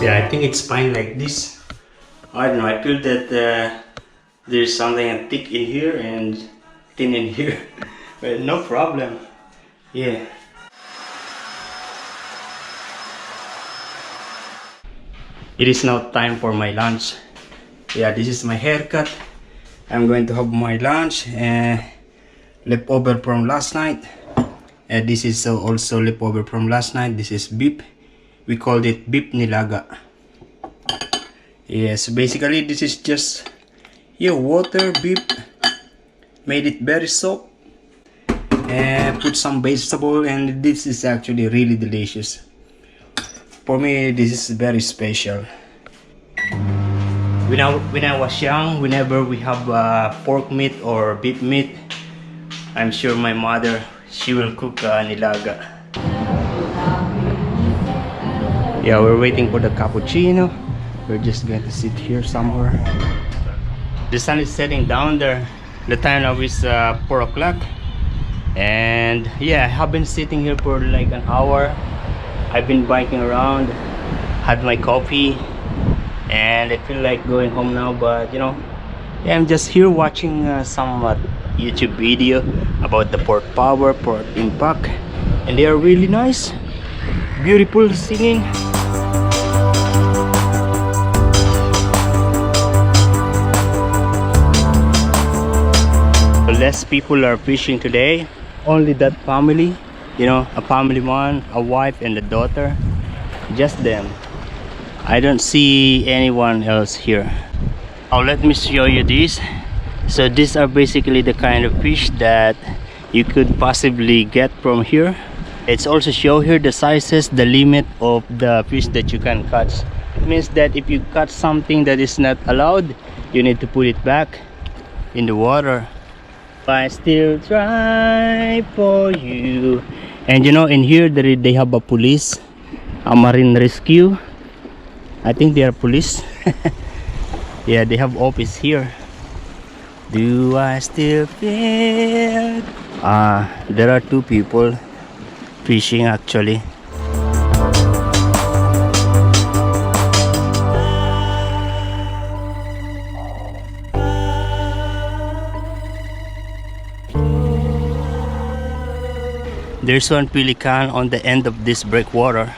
Yeah, I think it's fine like this. I don't know, I feel that there's something thick in here and thin in here. But no problem. Yeah. It is now time for my lunch. Yeah, this is my haircut. I'm going to have my lunch and leftover from last night. And this is also leftover from last night. This is beef. We called it beef nilaga. Yes, basically this is just water, beef, made it very soft, and put some vegetable, and this is actually really delicious. For me, this is very special. When I was young, whenever we have pork meat or beef meat, I'm sure my mother, she will cook nilaga. Yeah, we're waiting for the cappuccino. We're just going to sit here somewhere. The sun is setting down there. The time now is 4 o'clock. And yeah, I have been sitting here for like an hour. I've been biking around, had my coffee, and I feel like going home now. But you know, yeah, I'm just here watching some YouTube video about the port power, port impact, and they are really nice, beautiful singing. Less people are fishing today. Only that family, you know, a family man, a wife and a daughter, just them. I don't see anyone else here. Now let me show you this. So these are basically the kind of fish that you could possibly get from here. It's also show here the sizes, the limit of the fish that you can catch. It means that if you catch something that is not allowed, you need to put it back in the water. I still try for you. And you know, in here they have a police, a marine rescue. I think they are police. Yeah, they have office here. Do I still feel? There are two people fishing actually. There's one pelican on the end of this breakwater.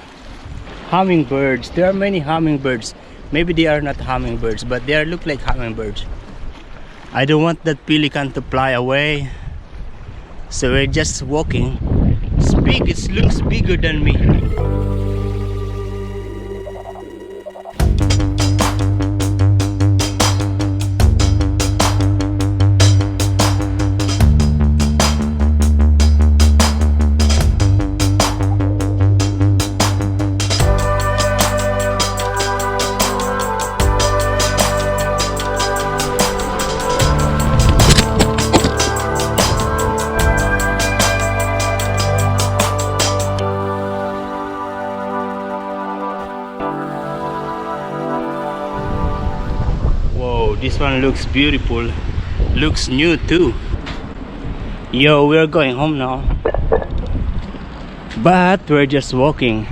Hummingbirds. There are many hummingbirds. Maybe they are not hummingbirds, but they look like hummingbirds. I don't want that pelican to fly away, so we're just walking. It's big. It looks bigger than me. This one looks beautiful, looks new too. Yo, we're going home now, but we're just walking.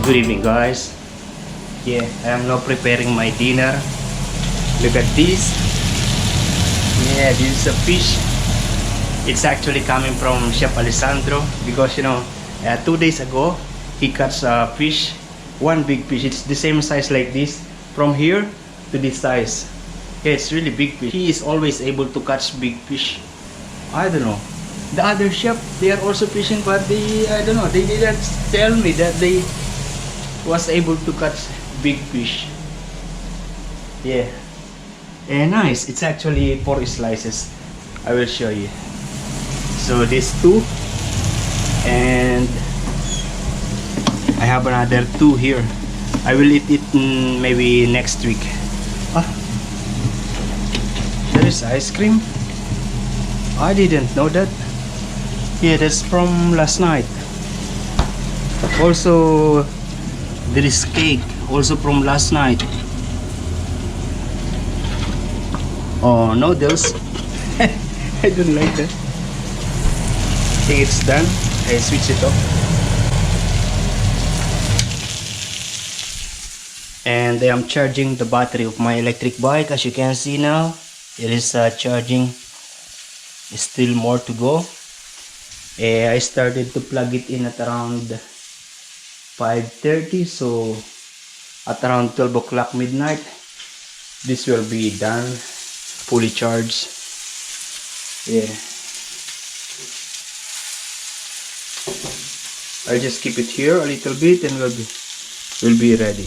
Good evening, guys. Yeah, I am now preparing my dinner. Look at this. Yeah, this is a fish. It's actually coming from Chef Alessandro because, you know, 2 days ago he caught a fish, one big fish. It's the same size like this, from here to this size. Yeah, it's really big fish. He is always able to catch big fish. I don't know. The other chef, they are also fishing, but I don't know, they didn't tell me that they was able to catch big fish. Yeah, and nice. It's actually 4 slices. I will show you. So these 2, and I have another 2 here. I will eat it maybe next week. There is ice cream. I didn't know that. Yeah, that's from last night. Also, there is cake, also from last night. Oh, noodles. I don't like that. I think it's done. I switch it off. And I am charging the battery of my electric bike. As you can see now, it is charging. Still more to go. I started to plug it in at around 5:30, so at around 12 o'clock midnight this will be done, fully charged. Yeah, I'll just keep it here a little bit and we'll be ready.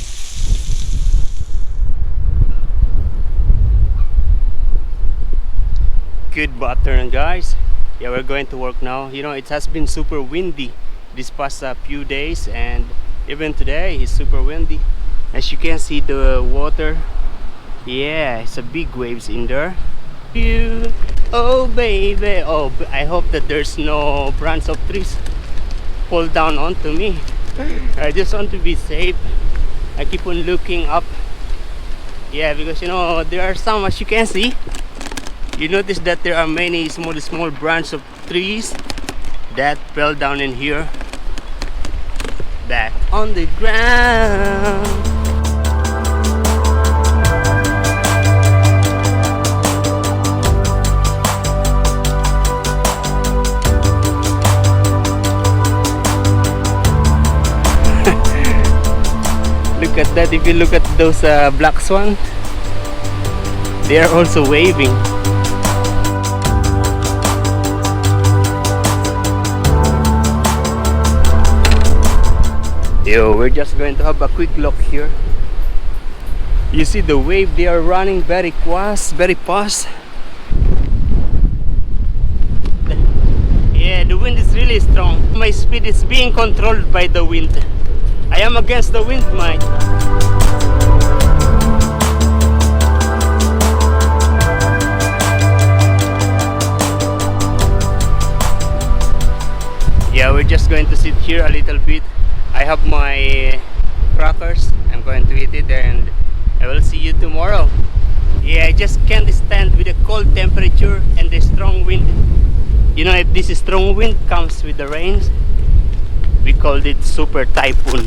Good afternoon, guys. Yeah, we're going to work now. You know, it has been super windy this past few days, and even today it's super windy. As you can see, the water, yeah, it's a big waves in there. You, oh baby, oh, I hope that there's no branch of trees fall down onto me. I just want to be safe. I keep on looking up. Yeah, because you know there are some, as you can see, you notice that there are many small branches of trees that fell down in here, back on the ground. Look at that. If you look at those black swans, they are also waving. Yo, we're just going to have a quick look here. You see the wave, they are running very fast, very fast. Yeah, the wind is really strong. My speed is being controlled by the wind. I am against the wind, Mike. Yeah, we're just going to sit here a little bit. I have my crackers. I'm going to eat it and I will see you tomorrow. Yeah, I just can't stand with the cold temperature and the strong wind. You know, if this strong wind comes with the rains, we called it super typhoon.